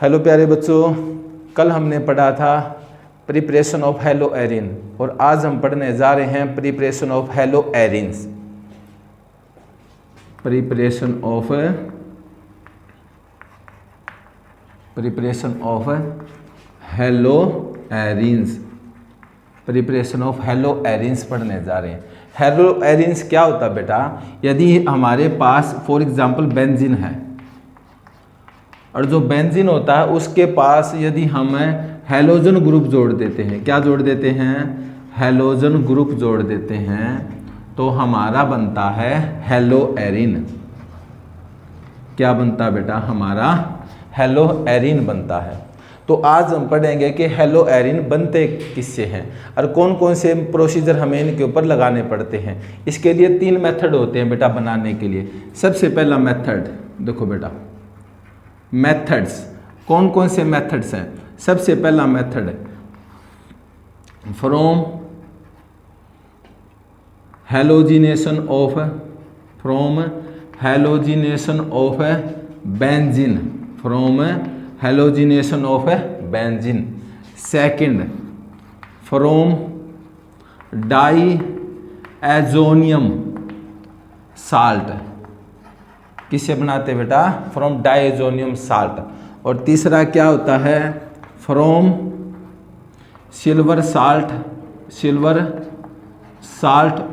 Hello प्यारे बच्चों, कल हमने पढ़ा था प्रिपरेशन ऑफ हेलो एरिन और आज हम पढ़ने जा रहे हैं preparation of hello arenes. Preparation of hello arenes, preparation of hello arenes पढ़ने जा रहे हैं। हेलो एरिन्स क्या होता है बेटा? यदि हमारे पास फॉर एग्जांपल बेंजीन है और जो बेंजीन होता है उसके पास यदि हम हैलोजन ग्रुप जोड़ देते हैं, क्या जोड़ देते हैं? हैलोजन ग्रुप जोड़ देते हैं, तो हमारा बनता है हेलो एरिन। क्या बनता है बेटा? हमारा हेलो एरिन बनता है। तो आज हम पढ़ेंगे कि हेलो एरिन बनते किससे हैं और कौन कौन से प्रोसीजर हमें इनके ऊपर लगाने पड़ते हैं। इसके लिए 3 मेथड होते हैं बेटा बनाने के लिए। सबसे पहला मेथड देखो बेटा, मेथड्स कौन कौन से मेथड्स हैं? सबसे पहला method from halogenation of benzene, from halogenation of benzene. Second from diazonium salt, किससे बनाते हैं बेटा? From diazonium salt. और तीसरा क्या होता है? From silver salt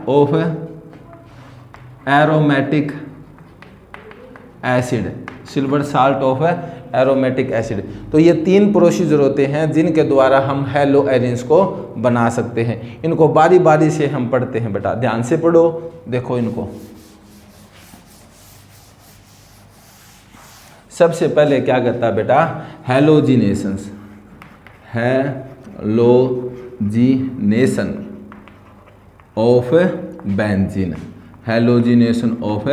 of aromatic acid, silver salt of aromatic acid. तो ये 3 प्रोसीजर होते हैं जिनके द्वारा हम हेलो एरिन्स को बना सकते हैं। इनको बारी बारी से हम पढ़ते हैं बेटा, ध्यान से पढ़ो। देखो इनको, सबसे पहले क्या करता है बेटा? Halogenations, halogenation of benzene, halogenation of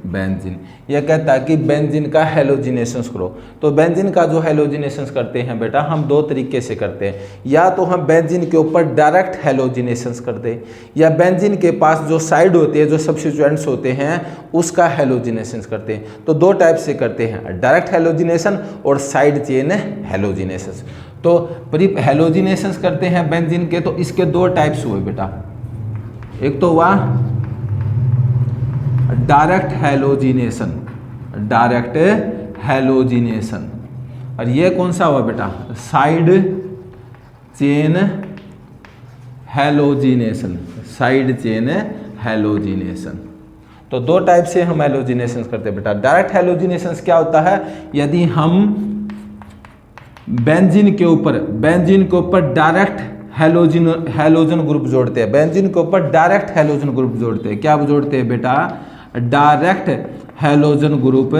benzene. यह कहता है कि बेंजीन का हैलोजिनेशंस करो। तो बेंजीन का जो हैलोजिनेशंस करते हैं बेटा, हम 2 तरीके से करते हैं। या तो हम बेंजीन के ऊपर डायरेक्ट हैलोजिनेशंस करते हैं, या बेंजीन के पास जो साइड होते हैं, जो सब्स्टिट्यूएंट्स होते हैं, उसका हैलोजिनेशंस करते हैं। तो 2 टाइप से करते हैं, डायरेक्ट हैलोजिनेशन और साइड चेन हैलोजिनेशंस। तो हैलोजिनेशंस करते हैं बेंजीन के, तो इसके 2 टाइप्स हुए बेटा। एक तो हुआ डायरेक्ट हैलोजिनेशन, और ये कौन सा हुआ बेटा? Side chain halogenation. तो 2 टाइप से हम हैलोजिनेशन करते हैं बेटा। डायरेक्ट हैलोजिनेशन क्या होता है? यदि हम बेंजीन के ऊपर डायरेक्ट हैलोजन ग्रुप जोड़ते हैं, बेंजीन के ऊपर डायरेक्ट हैलोजन ग्रुप जोड़ते हैं। क्या जोड़ते हैं बेटा? डायरेक्ट हैलोजन ग्रुप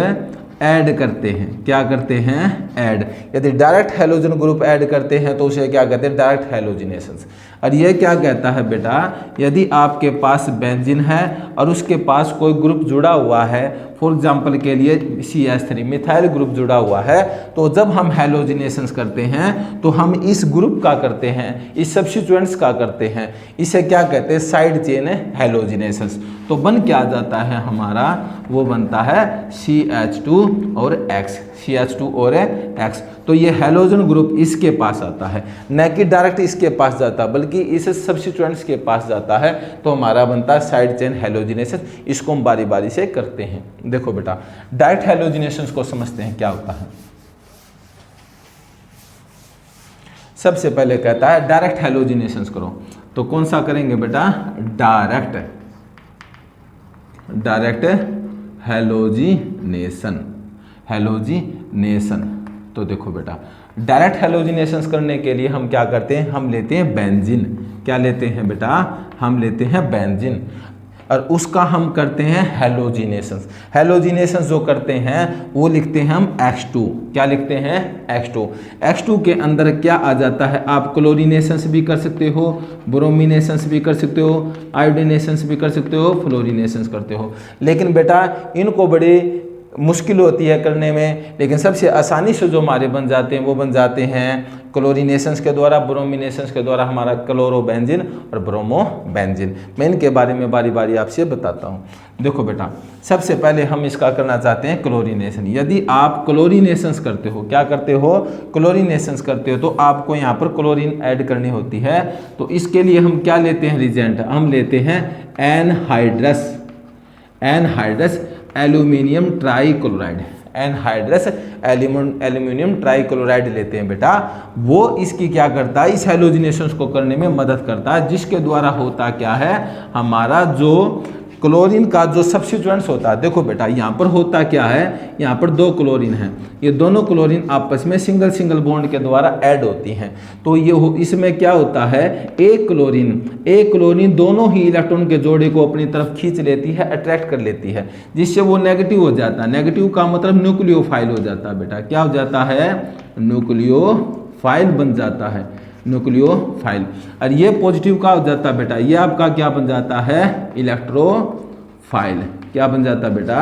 ऐड करते हैं। क्या करते हैं? ऐड। यदि डायरेक्ट हैलोजन ग्रुप ऐड करते हैं तो उसे क्या कहते हैं? डायरेक्ट हैलोजिनेशंस। और ये क्या कहता है बेटा? यदि आपके पास बेंजीन है और उसके पास कोई ग्रुप जुड़ा हुआ है, फॉर एग्जांपल के लिए CH3 मिथाइल ग्रुप जुड़ा हुआ है, तो जब हम हैलोजिनेशंस करते हैं तो हम इस ग्रुप का करते हैं, इस सब्स्टिट्यूएंट्स का करते हैं। इसे क्या कहते हैं? Side chain halogenations. तो बन क्या जाता है हमारा? वो बनता है CH2 और X, CH2 और X। तो ये हैलोजन ग्रुप इसके पास आता है, न कि डायरेक्ट इसके पास जाता, बल्कि इस सब्स्टिट्यूएंट्स के पास जाता है। तो हमारा बनता है साइड चेन हैलोजिनेशन। इसको हम बारी बारी से करते हैं। देखो बेटा, डायरेक्ट हैलोजिनेशन को समझते हैं क्या होता है। सबसे पहले कहता है डायरेक्ट हैलोजिनेशन करो, तो कौन सा करेंगे बेटा? Direct halogenation. तो देखो बेटा, डायरेक्ट हैलोजिनेशंस करने के लिए हम क्या करते हैं? हम लेते हैं बेंजीन। क्या लेते हैं बेटा? हम लेते हैं बेंजीन, और उसका हम करते हैं हैलोजिनेशंस। हैलोजिनेशंस जो करते हैं वो लिखते हैं हम X2। क्या लिखते हैं? X2। X2 के अंदर क्या आ जाता है? आप क्लोरीनेशंस भी कर सकते हो, ब्रोमिनेशंस भी कर सकते हो, आयोडीनेशंस भी कर सकते हो, फ्लोरीनेशंस करते हो। लेकिन बेटा इनको बड़े मुश्किल होती है करने में, लेकिन सबसे आसानी से जो हमारे बन जाते हैं वो बन जाते हैं क्लोरीनेशंस के द्वारा, ब्रोमिनेशंस के द्वारा हमारा क्लोरोबेंजीन और ब्रोमोबेंजीन। मैं इनके बारे में बारी बारी आपसे बताता हूँ। देखो बेटा, सबसे पहले हम इसका करना चाहते हैं क्लोरीनेशन। यदि आप क्लोरीनेशंस करते हो, क्या करते हो, क्लोरीनेशंस करते हो, तो आपको यहाँ पर क्लोरीन ऐड करनी होती है। तो इसके लिए हम क्या लेते हैं रिजेंट, हम लेते हैं anhydrous aluminium trichloride, anhydrous aluminium trichloride लेते हैं बेटा। वो इसकी क्या करता है, इस हैलोजिनेशंस को करने में मदद करता है, जिसके द्वारा होता क्या है, हमारा जो क्लोरीन का जो सब्स्टिट्यूएंट्स होता है, देखो बेटा यहाँ पर होता क्या है, यहाँ पर दो क्लोरीन हैं, ये दोनों क्लोरीन आपस में सिंगल सिंगल बॉन्ड के द्वारा ऐड होती हैं। तो ये इसमें क्या होता है, एक क्लोरीन दोनों ही इलेक्ट्रॉन के जोड़े को अपनी तरफ खींच लेती है, अट्रैक्ट कर लेती है, जिससे वो नेगेटिव हो जाता है। नेगेटिव का मतलब न्यूक्लियोफाइल हो जाता है बेटा। क्या हो जाता है, न्यूक्लियोफाइल बन जाता है, न्यूक्लियोफाइल। और ये पॉजिटिव का हो जाता है बेटा, ये आपका क्या बन जाता है, इलेक्ट्रोफाइल। क्या बन जाता है बेटा,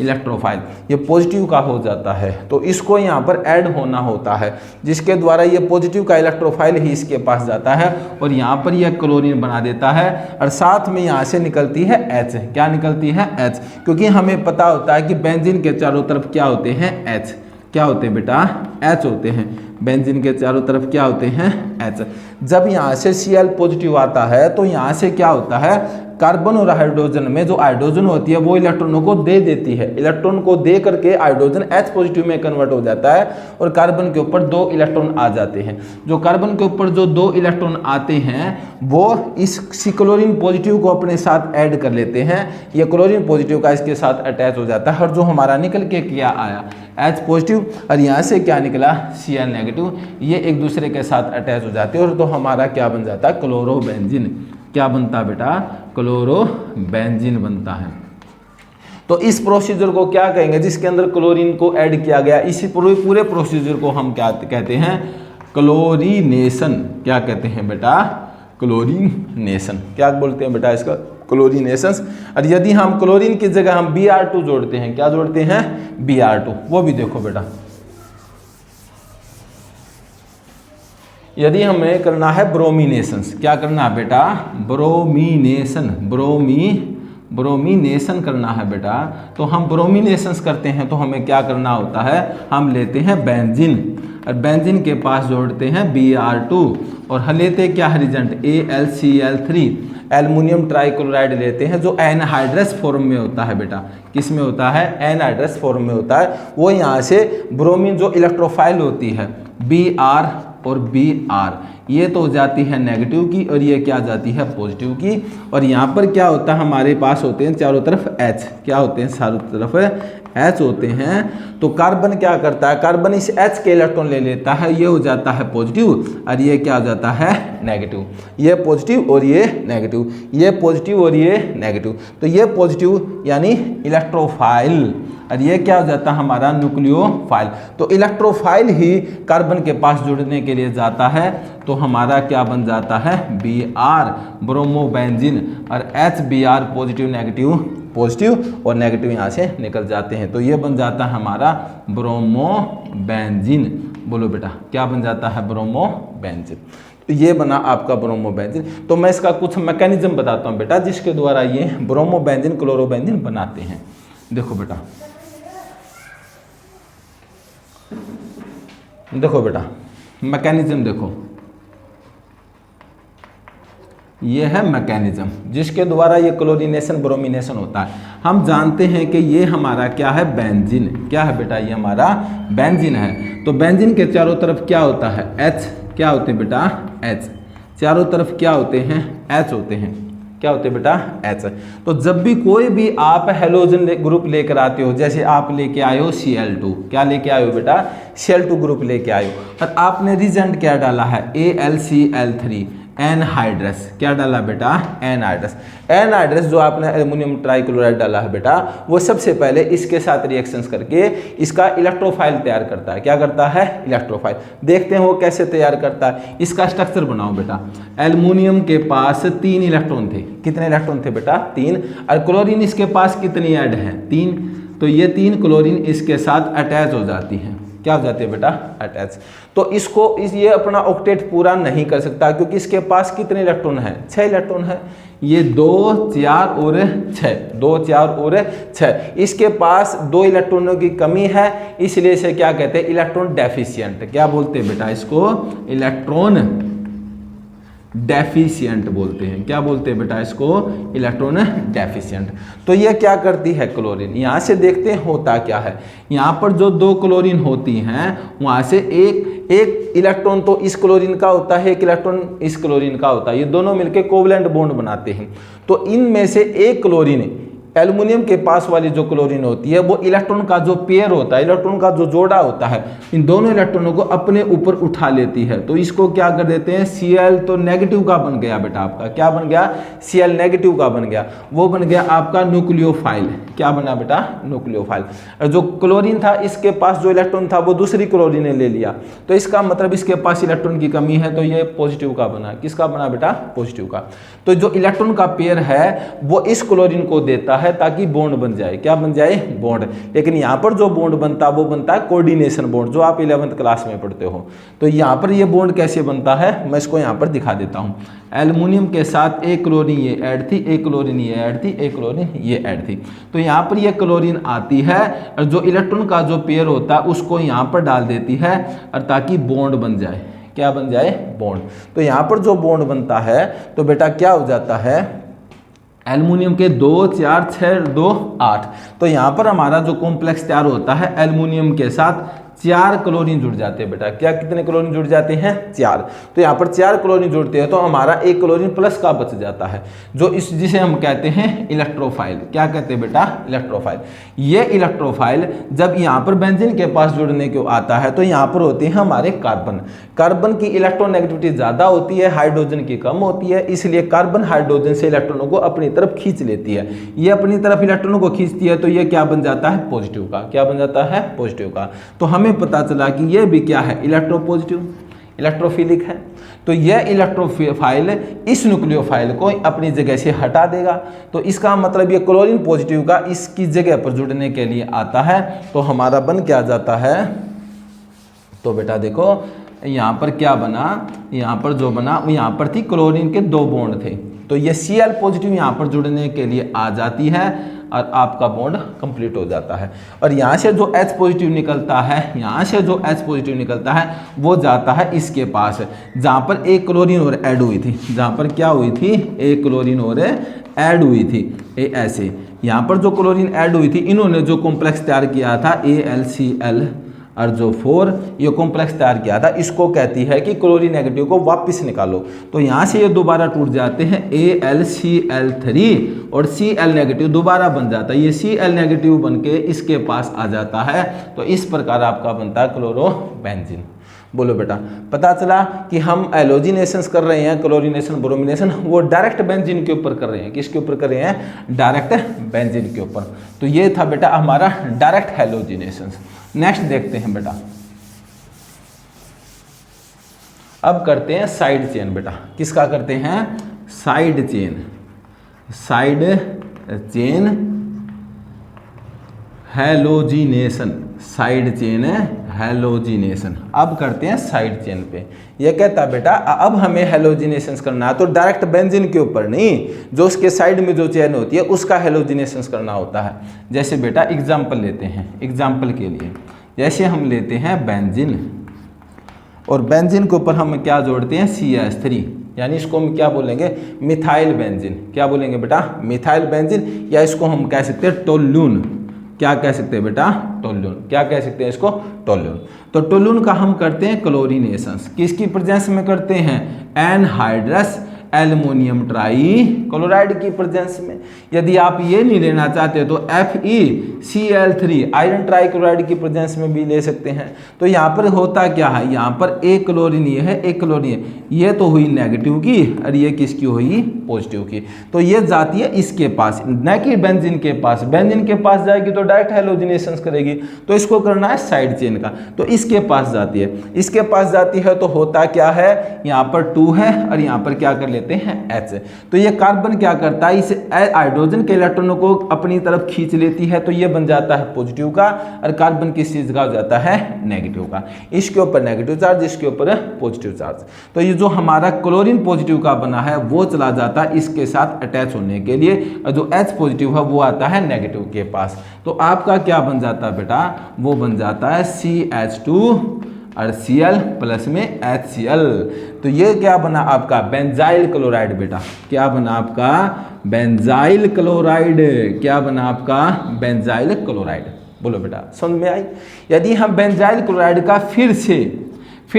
इलेक्ट्रोफाइल। ये पॉजिटिव का हो जाता है, तो इसको यहाँ पर ऐड होना होता है, जिसके द्वारा ये पॉजिटिव का इलेक्ट्रोफाइल ही इसके पास जाता है और यहाँ पर यह क्लोरीन बना देता है। और साथ में यहाँ से निकलती है H। क्या निकलती है, H, क्योंकि हमें पता होता है कि बेंजीन के चारों तरफ क्या होते हैं, H। क्या होते हैं बेटा, H होते हैं। बेंजीन के चारों तरफ क्या होते हैं, H। जब यहाँ से Cl पॉजिटिव आता है तो यहाँ से क्या होता है, कार्बन और हाइड्रोजन में जो हाइड्रोजन होती है वो इलेक्ट्रॉनों को दे देती है। इलेक्ट्रॉन को दे करके हाइड्रोजन H पॉजिटिव में कन्वर्ट हो जाता है और कार्बन के ऊपर 2 इलेक्ट्रॉन आ जाते हैं। जो कार्बन के ऊपर जो 2 इलेक्ट्रॉन आते हैं वो इस क्लोरीन पॉजिटिव को अपने साथ ऐड कर लेते हैं। ये क्लोरीन पॉजिटिव का इसके साथ अटैच हो जाता है और जो हमारा निकल के क्या आया, H पॉजिटिव, और यहाँ से क्या निकला, Cl नेगेटिव, ये एक दूसरे के साथ अटैच हो जाते हैं और तो हमारा क्या बन जाता है, क्लोरोबेंजीन। क्या बनता है बेटा, क्लोरोबेंजीन बनता है। तो इस प्रोसीजर को क्या कहेंगे, जिसके अंदर क्लोरीन को ऐड किया गया, इसी पूरे प्रोसीजर को हम क्या कहते हैं, क्लोरीनेशन। क्या कहते हैं बेटा, क्लोरीनेशन। क्या बोलते हैं बेटा इसका, क्लोरीनेशन। और यदि हम क्लोरीन की जगह हम Br2 जोड़ते हैं, क्या जोड़ते हैं, Br2, वो भी देखो बेटा। यदि हमें करना है ब्रोमिनेशंस, क्या करना है बेटा, ब्रोमिनेशन करना है बेटा, तो हम ब्रोमिनेशंस करते हैं तो हमें क्या करना होता है, हम लेते हैं बेंजीन और बेंजीन के पास जोड़ते हैं Br2 और हम लेते क्या है रिजेंट, AlCl3, एल्युमिनियम ट्राइक्लोराइड लेते हैं जो एनहाइड्रस फॉर्म में होता है बेटा। किस में होता है, एनहाइड्रस फॉर्म में होता है। वो यहाँ से ब्रोमीन जो इलेक्ट्रोफाइल होती है Br और Br, ये तो हो जाती है नेगेटिव की और ये क्या जाती है पॉजिटिव की। और यहाँ पर क्या होता है, हमारे पास होते हैं चारों तरफ H। क्या होते हैं, चारों तरफ H होते हैं। तो कार्बन क्या करता है, कार्बन इस H के इलेक्ट्रॉन ले लेता है, ये हो जाता है पॉजिटिव और ये क्या हो जाता है नेगेटिव। ये पॉजिटिव और ये नेगेटिव, ये पॉजिटिव और ये नेगेटिव। तो ये पॉजिटिव यानी इलेक्ट्रोफाइल और ये क्या हो जाता है हमारा न्यूक्लियोफाइल। तो इलेक्ट्रोफाइल ही कार्बन के पास जुड़ने के लिए जाता है तो हमारा क्या बन जाता है, Br, ब्रोमोबेंजीन, और HBr पॉजिटिव और नेगेटिव यहाँ से निकल जाते हैं। तो ये बन जाता है हमारा ब्रोमोबेंजीन। बोलो बेटा, क्या बन जाता है, ब्रोमोबेंजीन। तो ये बना आपका ब्रोमोबेंजीन। तो मैं इसका कुछ मैकेनिज्म बताता हूँ बेटा, जिसके द्वारा ये ब्रोमोबेंजीन क्लोरोबेंजीन बनाते हैं। देखो बेटा, मैकेनिज्म देखो, ये है मैकेनिज्म जिसके द्वारा ये क्लोरीनेशन ब्रोमिनेशन होता है। हम जानते हैं कि ये हमारा क्या है, बेंजीन। क्या है बेटा, ये हमारा बेंजीन है। तो बेंजीन के चारों तरफ क्या होता है, H। क्या होते हैं बेटा, H। चारों तरफ क्या होते हैं, H होते हैं। क्या होते हैं बेटा, H। तो जब भी कोई भी आप हेलोजन ग्रुप लेकर आते हो, जैसे आप लेके आए हो Cl2, क्या लेके आए हो बेटा, Cl2 ग्रुप लेके आए हो, और आपने रिजेंट क्या डाला है, AlCl3, एनहाइड्रस। क्या डाला बेटा, एनहाइड्रस। एनहाइड्रस जो आपने एल्युमिनियम ट्राइक्लोराइड डाला है बेटा, वो सबसे पहले इसके साथ रिएक्शंस करके इसका इलेक्ट्रोफाइल तैयार करता है। क्या करता है, इलेक्ट्रोफाइल। देखते हैं वो कैसे तैयार करता है। इसका स्ट्रक्चर बनाओ बेटा। एल्युमिनियम के पास 3 इलेक्ट्रॉन थे। कितने इलेक्ट्रॉन थे बेटा, 3। और क्लोरीन इसके पास कितनी ऐड है, 3। तो ये 3 क्लोरीन इसके साथ अटैच हो जाती हैं। क्या हो जाती है बेटा? अटैच। तो ये अपना ऑक्टेट पूरा नहीं कर सकता क्योंकि इसके पास कितने इलेक्ट्रॉन है? 6 इलेक्ट्रॉन है। ये 2, 4 और 6, 2, 4 और 6। इसके पास 2 इलेक्ट्रॉनों की कमी है, इसलिए इसे क्या कहते हैं? Electron deficient. क्या बोलते हैं बेटा इसको? इलेक्ट्रॉन डेफिशिएंट बोलते हैं। क्या बोलते हैं बेटा इसको? Electron deficient. तो ये क्या करती है क्लोरीन? यहाँ से देखते हैं होता क्या है। यहाँ पर जो 2 क्लोरीन होती हैं वहाँ से एक इलेक्ट्रॉन तो इस क्लोरीन का होता है, एक इलेक्ट्रॉन इस क्लोरीन का होता है। ये दोनों मिलकर कोवलेंट बॉन्ड बनाते हैं। तो इनमें से एक क्लोरीन एल्युमिनियम के पास वाली जो क्लोरीन होती है वो इलेक्ट्रॉन का जो पेयर होता है, इलेक्ट्रॉन का जो जोड़ा होता है, इन दोनों इलेक्ट्रॉनों को अपने ऊपर उठा लेती है। तो इसको क्या कर देते हैं? Cl तो नेगेटिव का बन गया बेटा आपका। क्या बन गया? Cl नेगेटिव का बन गया। वो बन गया आपका न्यूक्लियोफाइल। क्या बना बेटा? न्यूक्लियोफाइल। और जो क्लोरीन था इसके पास जो इलेक्ट्रॉन था वो दूसरी क्लोरीन ने ले लिया, तो इसका मतलब इसके पास इलेक्ट्रॉन की कमी है, तो ये पॉजिटिव का बना। किसका बना बेटा? पॉजिटिव का। तो जो इलेक्ट्रॉन का पेयर है वो इस क्लोरीन को देता है ताकि बॉन्ड बन जाए। क्या बन जाए? बॉन्ड। लेकिन यहाँ पर जो बॉन्ड बनता है वो बनता है कोऑर्डिनेशन बॉन्ड, जो आप 11वीं क्लास में पढ़ते हो। तो यहाँ पर ये बॉन्ड कैसे बनता है मैं इसको यहाँ पर दिखा देता हूँ। एल्युमिनियम के साथ एक क्लोरीन ये ऐड थी, एक क्लोरीन ये ऐड थी, एक क्लोरीन ये ऐड थी। तो यहाँ पर ये क्लोरीन आती है और जो इलेक्ट्रॉन का जो पेयर होता है उसको यहाँ पर डाल देती है और ताकि बॉन्ड बन जाए। क्या बन जाए? बॉन्ड। तो यहाँ पर जो बॉन्ड बनता है तो बेटा क्या हो जाता है? एल्युमिनियम के 2, 4, 6, 2, 8। तो यहाँ पर हमारा जो कॉम्प्लेक्स तैयार होता है एल्युमिनियम के साथ 4 क्लोरीन जुड़ जाते हैं बेटा। क्या कितने क्लोरीन जुड़ जाते हैं? 4। तो यहाँ पर 4 क्लोरीन जुड़ते हैं तो हमारा एक क्लोरीन प्लस का बच जाता है, जो जिसे हम कहते हैं इलेक्ट्रोफाइल। क्या कहते हैं बेटा? इलेक्ट्रोफाइल। ये इलेक्ट्रोफाइल जब यहाँ पर बेंजीन के पास जुड़ने को आता है तो यहाँ पर होते हैं हमारे कार्बन। कार्बन की इलेक्ट्रोनेगेटिविटी ज़्यादा होती है, हाइड्रोजन की कम होती है, इसलिए कार्बन हाइड्रोजन से इलेक्ट्रॉनों को अपनी तरफ खींच लेती है। ये अपनी तरफ इलेक्ट्रॉनों को खींचती है तो ये क्या बन जाता है? पॉजिटिव का। क्या बन जाता है? पॉजिटिव का। तो हमें पता चला कि ये भी क्या है? इलेक्ट्रोपॉजिटिव, इलेक्ट्रोफिलिक है। तो यह इलेक्ट्रोफाइल इस न्यूक्लियोफाइल को अपनी जगह से हटा देगा। तो इसका मतलब ये क्लोरीन पॉजिटिव का इसकी जगह पर जुड़ने के लिए आता है, तो हमारा बन क्या जाता है? तो बेटा देखो यहाँ पर क्या बना, यहाँ पर जो बना यहाँ पर थी क्लोरीन के 2 बॉन्ड थे, तो ये Cl पॉजिटिव यहाँ पर जुड़ने के लिए आ जाती है और आपका बॉन्ड कंप्लीट हो जाता है। और यहाँ से जो H पॉजिटिव निकलता है, यहाँ से जो H पॉजिटिव निकलता है वो जाता है इसके पास, जहाँ पर एक क्लोरीन और ऐड हुई थी, जहाँ पर क्या हुई थी? एक क्लोरीन और ऐड हुई थी। ऐसे यहाँ पर जो क्लोरीन ऐड हुई थी इन्होंने जो कॉम्प्लेक्स तैयार किया था AlCl और जो 4 ये कॉम्प्लेक्स तैयार किया था, इसको कहती है कि क्लोरीन नेगेटिव को वापस निकालो। तो यहाँ से ये दोबारा टूट जाते हैं AlCl3 और Cl नेगेटिव दोबारा बन जाता है। ये Cl नेगेटिव बन के इसके पास आ जाता है, तो इस प्रकार आपका बनता है क्लोरोबेंजीन। बोलो बेटा, पता चला कि हम एलोजिनेशंस कर रहे हैं, क्लोरीनेशन, ब्रोमिनेशन, वो डायरेक्ट बेंजीन के ऊपर कर रहे हैं। किसके ऊपर कर रहे हैं? डायरेक्ट बेंजीन के ऊपर। तो ये था बेटा हमारा डायरेक्ट हेलोजिनेशंस। नेक्स्ट देखते हैं बेटा, अब करते हैं साइड चेन। बेटा किसका करते हैं? Side chain. Side chain halogenation, side chain halogenation. अब करते हैं साइड चेन पे। ये कहता बेटा अब हमें हेलोजिनेशन करना है तो डायरेक्ट बेंजीन के ऊपर नहीं, जो उसके साइड में जो चेन होती है उसका हेलोजिनेशन करना होता है। जैसे बेटा एग्जाम्पल लेते हैं, एग्जाम्पल के लिए जैसे हम लेते हैं बेंजीन, और बेंजीन के ऊपर हम क्या जोड़ते हैं? CH3, यानी इसको हम क्या बोलेंगे? Methyl benzene. क्या बोलेंगे बेटा? मिथाइल बेंजीन, या इसको हम कह सकते हैं टोल्यून। क्या कह सकते हैं बेटा? टोल्यून। क्या कह सकते हैं इसको? टोल्यून। तो टोल्यून का हम करते हैं क्लोरीनेशन। किसकी प्रेजेंस में करते हैं? एनहाइड्रस एल्युमिनियम ट्राई क्लोराइड की प्रेजेंस में। यदि आप ये नहीं लेना चाहते तो FeCl3 आयरन ट्राई क्लोराइड की प्रेजेंस में भी ले सकते हैं। तो यहाँ पर होता क्या है? यहाँ पर एक क्लोरीन ये है, एक क्लोरीन है, ये तो हुई नेगेटिव की और ये किसकी हुई? पॉजिटिव की। तो ये जाती है इसके पास, न कि बेंजीन के पास। बेंजीन के पास जाएगी तो डायरेक्ट हेलोजिनेशन करेगी, तो इसको करना है साइड चेन का। तो इसके पास जाती है, इसके पास जाती है तो होता क्या है? यहाँ पर 2 है और यहाँ पर क्या कर लेते देते हैं H। तो ये कार्बन क्या करता है, इस हाइड्रोजन के इलेक्ट्रॉनों को अपनी तरफ खींच लेती है, तो ये बन जाता है पॉजिटिव का, और कार्बन किस चीज़ का हो जाता है, नेगेटिव का। इसके ऊपर नेगेटिव चार्ज, इसके ऊपर पॉजिटिव चार्ज। तो ये जो हमारा क्लोरीन पॉजिटिव का बना है वो चला जाता है इसके साथ अटैच होने के लिए, और जो H पॉजिटिव है वो आता है नेगेटिव के पास। तो आपका क्या बन जाता है बेटा, वो बन जाता है CH2 और Cl प्लस में HCl। तो ये क्या बना आपका, बेंजाइल क्लोराइड बेटा। क्या बना आपका, बेंजाइल क्लोराइड। क्या बना आपका, बेंजाइल क्लोराइड। बोलो बेटा, समझ में आई। यदि हम बेंजाइल क्लोराइड का फिर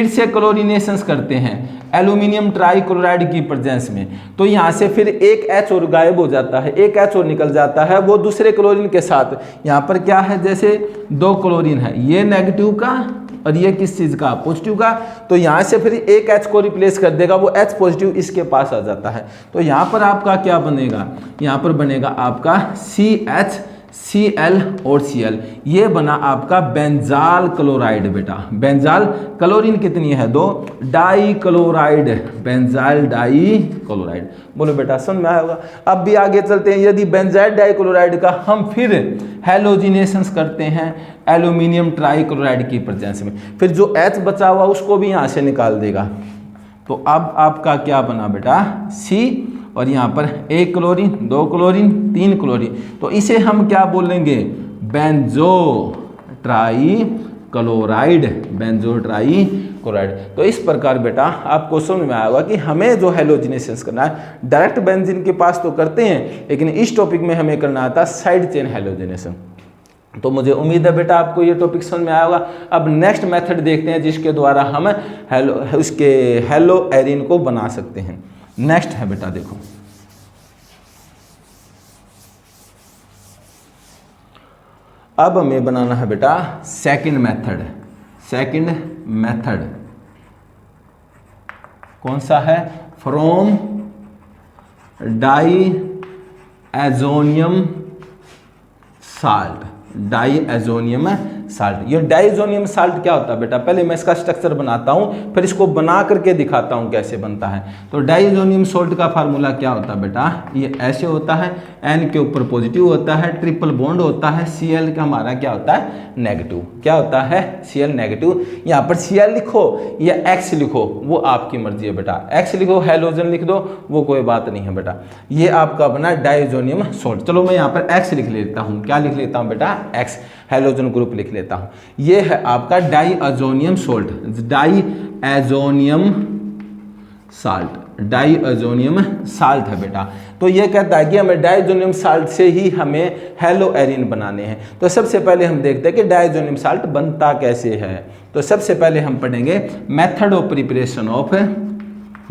से क्लोरीनेशन करते हैं एल्यूमिनियम ट्राइक्लोराइड की प्रेजेंस में, तो यहाँ से फिर एक H और गायब हो जाता है, एक H और निकल जाता है, वो दूसरे क्लोरीन के साथ। यहाँ पर क्या है, जैसे 2 क्लोरीन है, ये नेगेटिव का और ये किस चीज़ का, पॉजिटिव का। तो यहाँ से फिर एक H को रिप्लेस कर देगा, वो H पॉजिटिव इसके पास आ जाता है। तो यहाँ पर आपका क्या बनेगा, यहाँ पर बनेगा आपका CH Cl और Cl। ये बना आपका बेंजाल क्लोराइड बेटा। बेंजाल क्लोरीन कितनी है, 2, dichloride, benzyl dichloride. बोलो बेटा, समझ में आया होगा। अब भी आगे चलते हैं। यदि बेंजाइल डाई क्लोराइड का हम फिर हेलोजिनेशन करते हैं एल्यूमिनियम ट्राइक्लोराइड की प्रेजेंस में, फिर जो H बचा हुआ उसको भी यहाँ से निकाल देगा। तो अब आपका क्या बना बेटा, C, और यहाँ पर 1 क्लोरीन, 2 क्लोरीन, 3 क्लोरीन। तो इसे हम क्या बोलेंगे, benzo trichloride, benzo trichloride. तो इस प्रकार बेटा आपको समझ में आएगा कि हमें जो हेलोजिनेशन करना है, डायरेक्ट बेंजीन के पास तो करते हैं, लेकिन इस टॉपिक में हमें करना आता साइड चेन हेलोजिनेशन। तो मुझे उम्मीद है बेटा आपको ये टॉपिक समझ में आया होगा। अब नेक्स्ट मेथड देखते हैं जिसके द्वारा हम हेलो एरिन को बना सकते हैं। नेक्स्ट है बेटा, देखो अब हमें बनाना है बेटा सेकंड मेथड। सेकंड मेथड कौन सा है, from diazonium salt. Diazonium salt. ये डाइजोनियम साल्ट क्या होता है बेटा, पहले मैं इसका स्ट्रक्चर बनाता हूँ, फिर इसको बना करके दिखाता हूँ कैसे बनता है। तो डाइजोनियम साल्ट का फार्मूला क्या होता है बेटा, ये ऐसे होता है, N के ऊपर पॉजिटिव होता है, ट्रिपल बॉन्ड होता है, Cl का हमारा क्या होता है, नेगेटिव। क्या होता है, Cl नेगेटिव। यहाँ पर Cl लिखो या X लिखो वो आपकी मर्जी है बेटा, X लिखो, हेलोजन लिख दो, वो कोई बात नहीं है बेटा। ये आपका बना डाइजोनियम साल्ट। चलो मैं यहाँ पर X लिख लेता हूँ। क्या लिख लेता हूँ बेटा, X, हेलोजन ग्रुप लिख लेता हूँ। ये है आपका डाइअजोनियम salt, diazonium salt, diazonium salt है बेटा। तो ये कहता है कि हमें डाइअजोनियम साल्ट से ही हमें हेलो एरिन बनाने हैं। तो सबसे पहले हम देखते हैं कि डाइअजोनियम साल्ट बनता कैसे है। तो सबसे पहले हम पढ़ेंगे method of preparation of,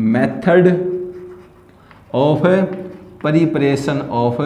method of preparation of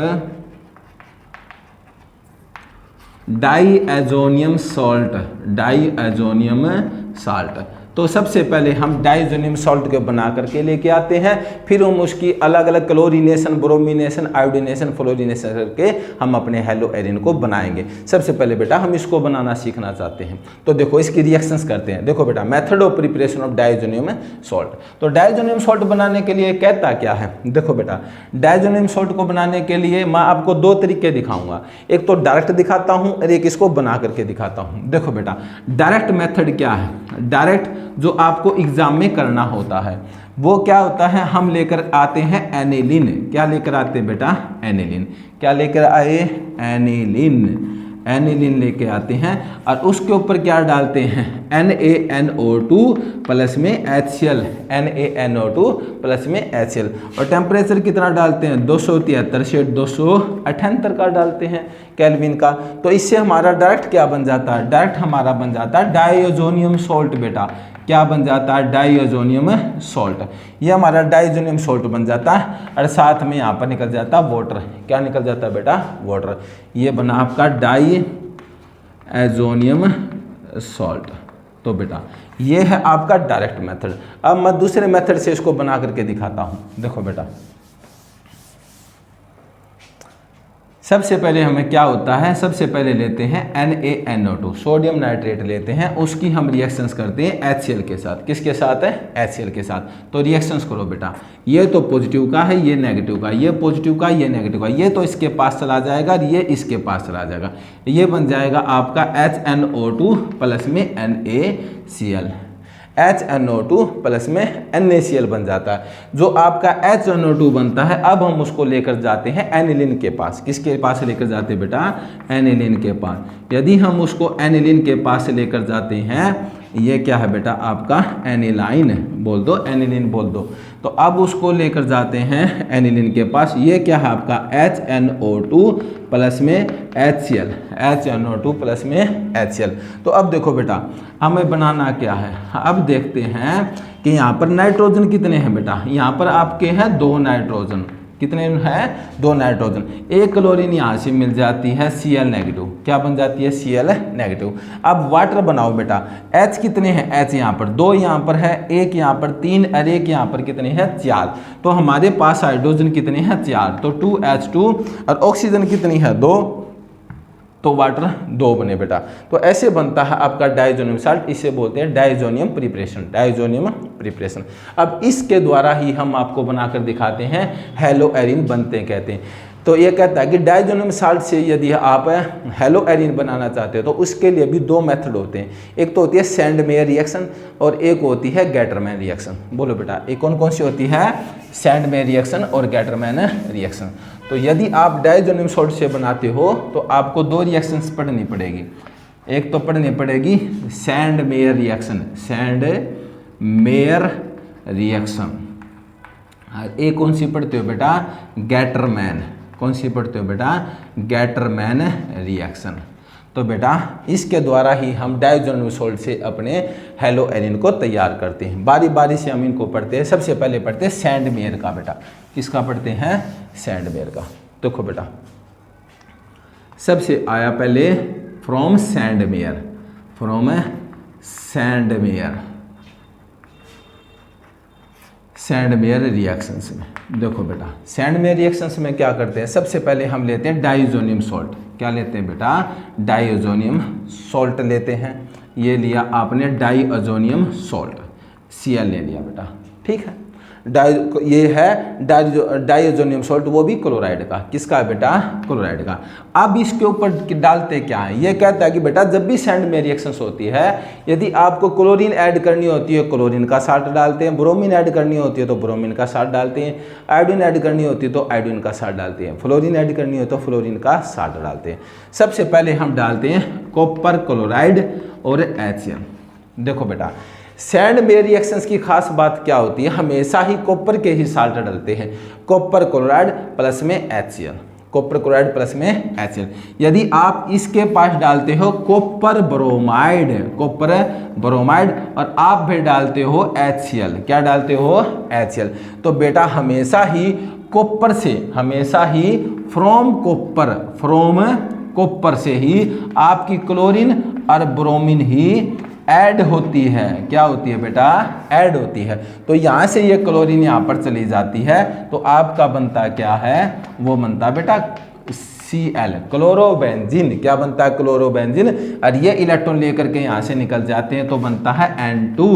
diazonium salt, diazonium salt. तो सबसे पहले हम डाइअजोनियम साल्ट को बना करके लेके आते हैं, फिर हम उसकी अलग अलग क्लोरीनेशन, ब्रोमिनेशन, आयोडीनेशन, फ्लोरीनेशन करके हम अपने हेलो एरिन को बनाएंगे। सबसे पहले बेटा हम इसको बनाना सीखना चाहते हैं। तो देखो इसकी रिएक्शंस करते हैं। देखो बेटा method of preparation of diazonium salt. तो डाइअजोनियम साल्ट बनाने के लिए कहता क्या है, देखो बेटा डाइअजोनियम साल्ट को बनाने के लिए मैं आपको 2 तरीके दिखाऊंगा। एक तो डायरेक्ट दिखाता हूं और एक इसको बना करके दिखाता हूं। देखो बेटा डायरेक्ट मेथड क्या है, डायरेक्ट जो आपको एग्जाम में करना होता है वो क्या होता है, हम लेकर आते हैं एनिलीन। क्या लेकर आते हैं बेटा, एनिलीन। क्या लेकर आए, एनिलीन। एनिलीन लेके आते हैं और उसके ऊपर क्या डालते हैं, NaNO2 प्लस में HCl, NaNO2 प्लस में HCl। और टेम्परेचर कितना डालते हैं, 273 से 278 का डालते हैं केल्विन का। तो इससे हमारा डायरेक्ट क्या बन जाता है, डायरेक्ट हमारा बन जाता है डाइअजोनियम साल्ट बेटा। क्या बन जाता है, डाइअजोनियम साल्ट। ये हमारा डाइअजोनियम साल्ट बन जाता है और साथ में यहाँ पर निकल जाता है वाटर। क्या निकल जाता है बेटा, वाटर। ये बना आपका डाइअजोनियम साल्ट। तो बेटा ये है आपका डायरेक्ट मेथड। अब मैं दूसरे मेथड से इसको बना करके दिखाता हूँ। देखो बेटा सबसे पहले हमें क्या होता है, सबसे पहले लेते हैं NaNO2 सोडियम नाइट्रेट लेते हैं, उसकी हम रिएक्शंस करते हैं HCl के साथ। किसके साथ है? HCl के साथ। तो रिएक्शंस करो बेटा, ये तो पॉजिटिव का है, ये नेगेटिव का, ये पॉजिटिव का, ये नेगेटिव का, ये तो इसके पास चला जाएगा, ये इसके पास चला जाएगा, ये बन जाएगा आपका HNO2 प्लस में NaCl। HNO2 प्लस में NaCl बन जाता है। जो आपका HNO2 बनता है, अब हम उसको लेकर जाते हैं एनिलीन के पास। किसके पास लेकर जाते हैं बेटा? एनिलीन के पास। यदि हम उसको एनिलीन के पास लेकर जाते हैं, ये क्या है बेटा आपका एनिलाइन बोल दो, एनिलीन बोल दो, तो अब उसको लेकर जाते हैं एनिलीन के पास। ये क्या है आपका HNO2 प्लस में HCl, HNO2 प्लस में HCl। तो अब देखो बेटा हमें बनाना क्या है, अब देखते हैं कि यहाँ पर नाइट्रोजन कितने हैं बेटा। यहाँ पर आपके हैं 2 नाइट्रोजन। कितने हैं? 2 नाइट्रोजन। एक क्लोरीन यहाँ से मिल जाती है Cl नेगेटिव। क्या बन जाती है? Cl negative. अब वाटर बनाओ बेटा। H कितने हैं? H यहाँ पर 2, यहाँ पर है 1, यहाँ पर 3 और 1 यहाँ पर कितने हैं? 4। तो हमारे पास हाइड्रोजन कितने हैं? 4। तो 2H2 और ऑक्सीजन कितनी है? 2। तो वाटर 2 बने बेटा। तो ऐसे बनता है आपका डाइजोनियम साल्ट, इसे बोलते हैं डाइजोनियम प्रिपरेशन, डाइजोनियम प्रिपरेशन। अब इसके द्वारा ही हम आपको बनाकर दिखाते हैं हेलो एरिन बनते हैं कहते हैं। तो ये कहता है कि डाइजोनियम साल्ट से यदि आप हेलो एरिन बनाना चाहते हो तो उसके लिए भी 2 मेथड होते हैं। एक तो होती है सैंडमेयर रिएक्शन और एक होती है गेटरमैन रिएक्शन। बोलो बेटा ये कौन कौन सी होती है? सैंडमेयर रिएक्शन और गेटरमैन रिएक्शन। तो यदि आप डाइजोनियम साल्ट से बनाते हो तो आपको 2 रिएक्शंस पढ़नी पड़ेगी। एक तो पढ़नी पड़ेगी सैंडमेयर रिएक्शन, सैंडमेयर रिएक्शन, और एक कौन सी पढ़ते हो बेटा? गेटरमैन। कौन सी पढ़ते हो बेटा? Gattermann reaction. तो बेटा इसके द्वारा ही हम डाइजोनियम साल्ट से अपने हेलो एरिन को तैयार करते हैं। बारी बारी से हम इनको पढ़ते हैं। सबसे पहले पढ़ते हैं सैंडमेयर का बेटा। किसका पढ़ते हैं? सैंडमेयर का। देखो बेटा सबसे आया पहले from Sandmeyer, from Sandmeyer, Sandmeyer reactions में। देखो बेटा सैंडमेयर रिएक्शंस में क्या करते हैं? सबसे पहले हम लेते हैं डाइजोनियम सॉल्ट। क्या लेते हैं बेटा? डाइजोनियम सॉल्ट लेते हैं। ये लिया आपने डाइअजोनियम सॉल्ट, Cl ले लिया बेटा, ठीक है। ये है डाइअजोनियम सॉल्ट, वो भी क्लोराइड का। किसका है बेटा? क्लोराइड का। अब इसके ऊपर डालते क्या है? ये कहता है कि बेटा जब भी सैंडमेयर रिएक्शंस होती है, यदि आपको क्लोरीन ऐड करनी होती है क्लोरीन का साल्ट डालते हैं, ब्रोमीन ऐड करनी होती है तो ब्रोमीन का साल्ट डालते हैं, आयोडीन ऐड करनी होती है तो आयोडीन का साल्ट डालते हैं, फ्लोरीन ऐड करनी हो तो फ्लोरीन का साल्ट डालते हैं। सबसे पहले हम डालते हैं कॉपर क्लोराइड और HCl। देखो बेटा सैंडमेयर रिएक्शंस की खास बात क्या होती है? हमेशा ही कॉपर के ही साल्ट डालते हैं। कॉपर क्लोराइड प्लस में HCl, कॉपर क्लोराइड प्लस में HCl। यदि आप इसके पास डालते हो कॉपर ब्रोमाइड, कॉपर ब्रोमाइड, और आप भी डालते हो HCl, क्या डालते हो? HCl, तो बेटा हमेशा ही कॉपर से, हमेशा ही फ्रॉम कॉपर से ही आपकी क्लोरीन और ब्रोमीन ही ऐड होती है। क्या होती है बेटा? ऐड होती है। तो यहाँ से ये क्लोरीन यहाँ पर चली जाती है, तो आपका बनता क्या है? वो बनता बेटा Cl, क्लोरोबेंजीन। क्या बनता है? क्लोरोबेंजीन। और ये इलेक्ट्रॉन लेकर के यहाँ से निकल जाते हैं तो बनता है N2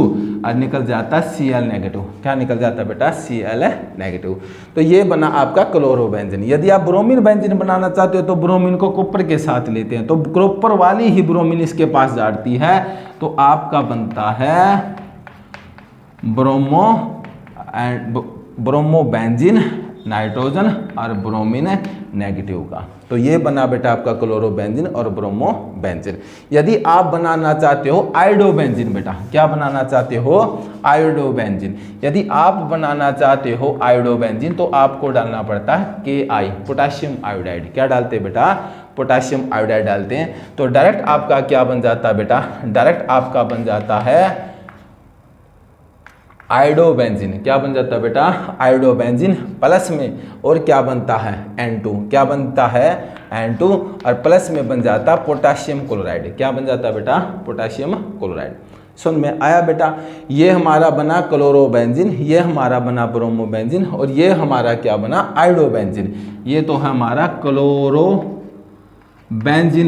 और निकल जाता है Cl नेगेटिव। क्या निकल जाता है बेटा? Cl negative. तो ये बना आपका क्लोरोबेंजीन। यदि आप ब्रोमीन बेंजीन बनाना चाहते हो तो ब्रोमीन को कॉपर के साथ लेते हैं, तो कॉपर वाली ही ब्रोमीन इसके पास जाती है, तो आपका बनता है ब्रोमोबेंजीन नाइट्रोजन और ब्रोमीन नेगेटिव का। तो ये बना बेटा आपका क्लोरोबेंजीन और ब्रोमोबेंजीन। यदि आप बनाना चाहते हो आयोडोबेंजीन, बेटा क्या बनाना चाहते हो? आयोडोबेंजीन। यदि आप बनाना चाहते हो आयोडोबेंजीन तो आपको डालना पड़ता है Ki, पोटाशियम आयोडाइड। क्या डालते हैं बेटा? पोटाशियम आयोडाइड डालते हैं। तो डायरेक्ट आपका क्या बन जाता है बेटा? डायरेक्ट आपका बन जाता है आयोडोबेंजीन। क्या बन जाता है बेटा? आयोडोबेंजीन प्लस में और क्या बनता है? N2। क्या बनता है? N2 और प्लस में बन जाता पोटाशियम क्लोराइड। क्या बन जाता है बेटा? Potassium chloride. सुन में आया बेटा। ये हमारा बना क्लोरोबेंजीन, ये हमारा बना ब्रोमोबेंजीन और ये हमारा क्या बना आयोडोबेंजीन। ये तो है हमारा क्लोरोबेंजीन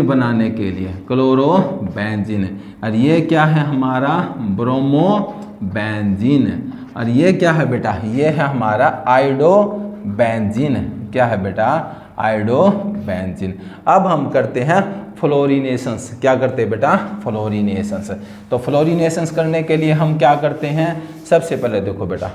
बनाने के लिए क्लोरोबेंजीन, और ये क्या है हमारा ब्रोमोबेंजीन, और ये क्या है बेटा ये है हमारा आयोडोबेंजीन। क्या है बेटा आयोडोबेंजीन। अब हम करते हैं फ्लोरीनेशंस। क्या करते हैं बेटा फ्लोरीनेशंस। तो फ्लोरीनेशंस करने के लिए हम क्या करते हैं, सबसे पहले देखो बेटा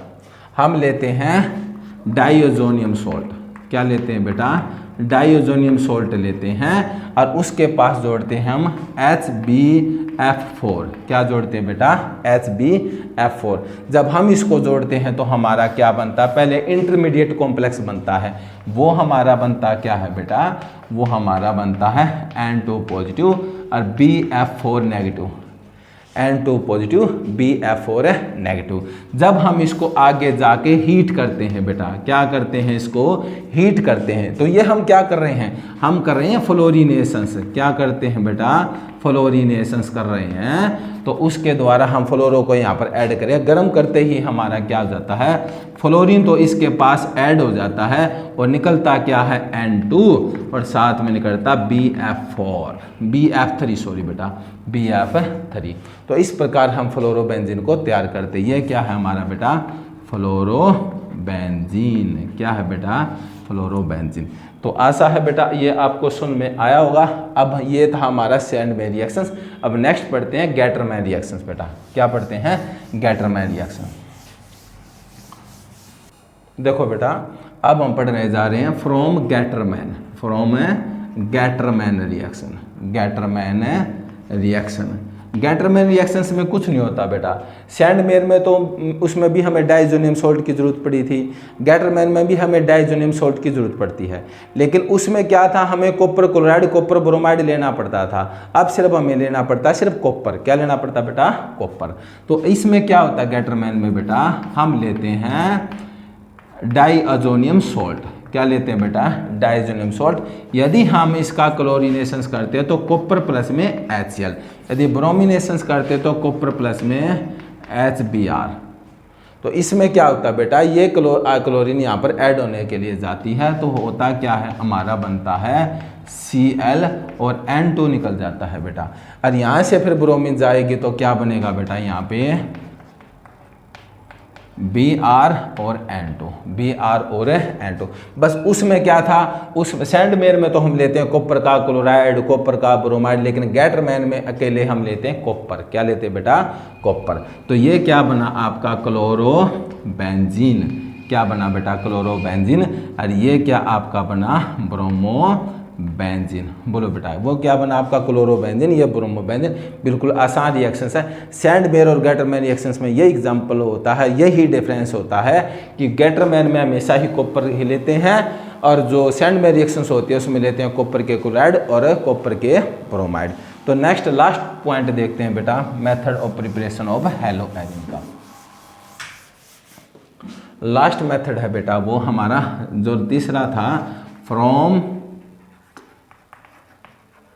हम लेते हैं डाइओजोनियम सॉल्ट। क्या लेते हैं बेटा डाइओजोनियम सॉल्ट लेते हैं और उसके पास जोड़ते हैं हम HbF4। क्या जोड़ते हैं बेटा HbF4। जब हम इसको जोड़ते हैं तो हमारा क्या बनता है, पहले इंटरमीडिएट कॉम्प्लेक्स बनता है, वो हमारा बनता क्या है बेटा, वो हमारा बनता है N2 पॉजिटिव और BF4 negative, N2 positive BF4 negative. जब हम इसको आगे जाके हीट करते हैं बेटा, क्या करते हैं इसको हीट करते हैं, तो ये हम क्या कर रहे हैं, हम कर रहे हैं फ्लोरीनेशंस। क्या करते हैं बेटा फ्लोरीनेशंस कर रहे हैं, तो उसके द्वारा हम फ्लोरो को यहाँ पर ऐड करें, गर्म करते ही हमारा क्या हो जाता है फ्लोरीन, तो इसके पास ऐड हो जाता है और निकलता क्या है N2 और साथ में निकलता BF3 सॉरी बेटा BF3। तो इस प्रकार हम फ्लोरोबेंजीन को तैयार करते हैं। ये क्या है हमारा बेटा फ्लोरोबेंजीन। क्या है बेटा फ्लोरोबेंजीन। तो आशा है बेटा ये आपको सुन में आया होगा। अब ये था हमारा सैंडमैन रिएक्शंस। अब नेक्स्ट पढ़ते हैं गैटरमैन रिएक्शंस बेटा। क्या पढ़ते हैं गैटरमैन रिएक्शन। देखो बेटा अब हम पढ़ने जा रहे हैं from Gattermann reaction. Gattermann reactions में कुछ नहीं होता बेटा। सैंडमैन में तो उसमें भी हमें डाइजोनियम सॉल्ट की ज़रूरत पड़ी थी, गैटरमैन में भी हमें डाइजोनियम सॉल्ट की ज़रूरत पड़ती है, लेकिन उसमें क्या था हमें कॉपर क्लोराइड कॉपर ब्रोमाइड लेना पड़ता था। अब सिर्फ हमें लेना पड़ता है सिर्फ कॉपर। क्या लेना पड़ता बेटा कॉपर। तो इसमें क्या होता है गैटरमैन में बेटा हम लेते हैं डाइअजोनियम सॉल्ट। क्या लेते हैं बेटा डाइअजोनियम सॉल्ट। यदि हम इसका क्लोरीनेशंस करते हैं तो कॉपर प्लस में HCl, यदि ब्रोमिनेशंस करते हैं तो कॉपर प्लस में HBr। तो इसमें क्या होता है बेटा ये क्लोरीन यहाँ पर ऐड होने के लिए जाती है तो होता क्या है हमारा बनता है Cl और N2 निकल जाता है बेटा। और यहाँ से फिर ब्रोमीन जाएगी तो क्या बनेगा बेटा यहाँ पे Br और N2। बस उसमें क्या था, उस सैंडमैन में तो हम लेते हैं कॉपर का क्लोराइड कॉपर का ब्रोमाइड, लेकिन गैटरमैन में अकेले हम लेते हैं कॉपर। क्या लेते हैं बेटा कॉपर। तो ये क्या बना आपका क्लोरोबेंजीन। क्या बना बेटा क्लोरोबेंजीन। और ये क्या आपका बना ब्रोमोबेंजीन। बोलो बेटा वो क्या बना आपका क्लोरोबेंजीन, ये ब्रोमोबेंजीन। बिल्कुल आसान रिएक्शंस है। सैंडमैन और गैटरमैन रिएक्शंस में ये एग्जांपल होता है, यही डिफरेंस होता है कि गैटरमैन में हमेशा ही कॉपर ही लेते हैं और जो सैंडमैन रिएक्शंस होती है उसमें लेते हैं कॉपर के क्लोराइड और कॉपर के ब्रोमाइड। तो नेक्स्ट लास्ट पॉइंट देखते हैं बेटा method of preparation of halogen का। लास्ट मेथड है बेटा वो हमारा जो तीसरा था from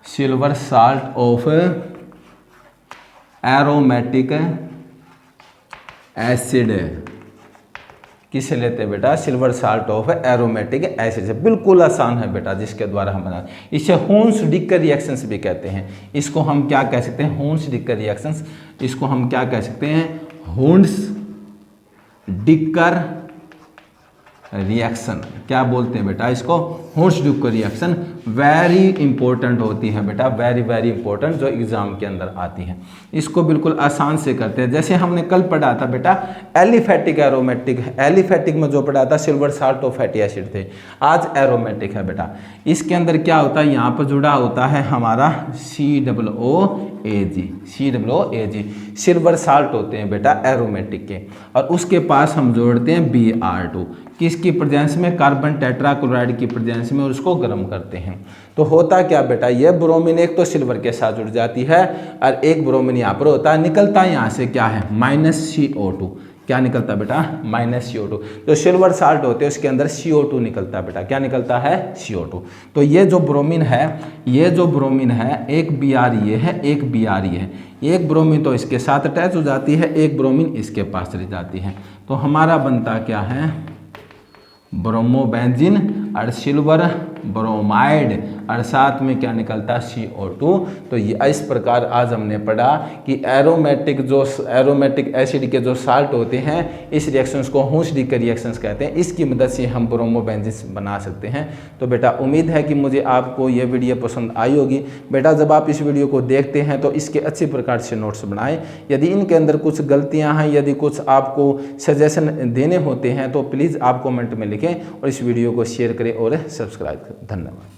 silver salt of aromatic acid. किसे लेते हैं बेटा silver salt of aromatic acid से। बिल्कुल आसान है बेटा जिसके द्वारा हम बना, इसे होन्स डिकर रिएक्शंस भी कहते हैं। इसको हम क्या कह सकते हैं होन्स डिकर रिएक्शंस। इसको हम क्या कह सकते हैं होन्स डिकर रिएक्शन। क्या बोलते हैं बेटा इसको होन्स डिकर रिएक्शन। वेरी इंपॉर्टेंट होती है बेटा, वेरी वेरी इंपॉर्टेंट, जो एग्जाम के अंदर आती है। इसको बिल्कुल आसान से करते हैं। जैसे हमने कल पढ़ा था बेटा एलिफेटिक एरोमेटिक, एलिफेटिक में जो पढ़ा था silver salt of fatty acid थे, आज एरोमेटिक है बेटा। इसके अंदर क्या होता है यहाँ पर जुड़ा होता है हमारा COOAG, सिल्वर साल्ट होते हैं बेटा एरोमेटिक के, और उसके पास हम जोड़ते हैं Br2 किसकी प्रेजेंस में, कार्बन टेट्राक्लोराइड की प्रेजेंस में, और उसको गर्म करते हैं। तो होता क्या बेटा ये ब्रोमीन एक तो सिल्वर के साथ जुड़ जाती है और एक ब्रोमीन यहाँ पर होता है, निकलता है यहाँ से क्या है -CO2। क्या निकलता है बेटा, माइनस CO2। जो सिल्वर साल्ट होते हैं उसके अंदर CO2 निकलता है बेटा, क्या निकलता है, CO2। तो ये जो ब्रोमीन है, एक Br ये है, एक Br ये है, एक ब्रोमीन तो इसके साथ अटैच हो जाती है, एक ब्रोमीन इसके पास चली जाती है। तो हमारा बनता क्या है, ब्रोमोबेंजीन और सिल्वर ब्रोमाइड और साथ में क्या निकलता है, CO2। तो ये इस प्रकार आज हमने पढ़ा कि एरोमेटिक एसिड के जो साल्ट होते हैं इस रिएक्शंस को हुंसडी के रिएक्शंस कहते हैं, इसकी मदद से हम ब्रोमोबेंजीन बना सकते हैं। तो बेटा उम्मीद है कि मुझे आपको ये वीडियो पसंद आई होगी। बेटा जब आप इस वीडियो को देखते हैं तो इसके अच्छे प्रकार से नोट्स बनाएं। यदि इनके अंदर कुछ गलतियां हैं, यदि कुछ आपको सजेशन देने होते हैं तो प्लीज़ आप कमेंट में लिखें और इस वीडियो को शेयर करें और सब्सक्राइब करें। धन्यवाद।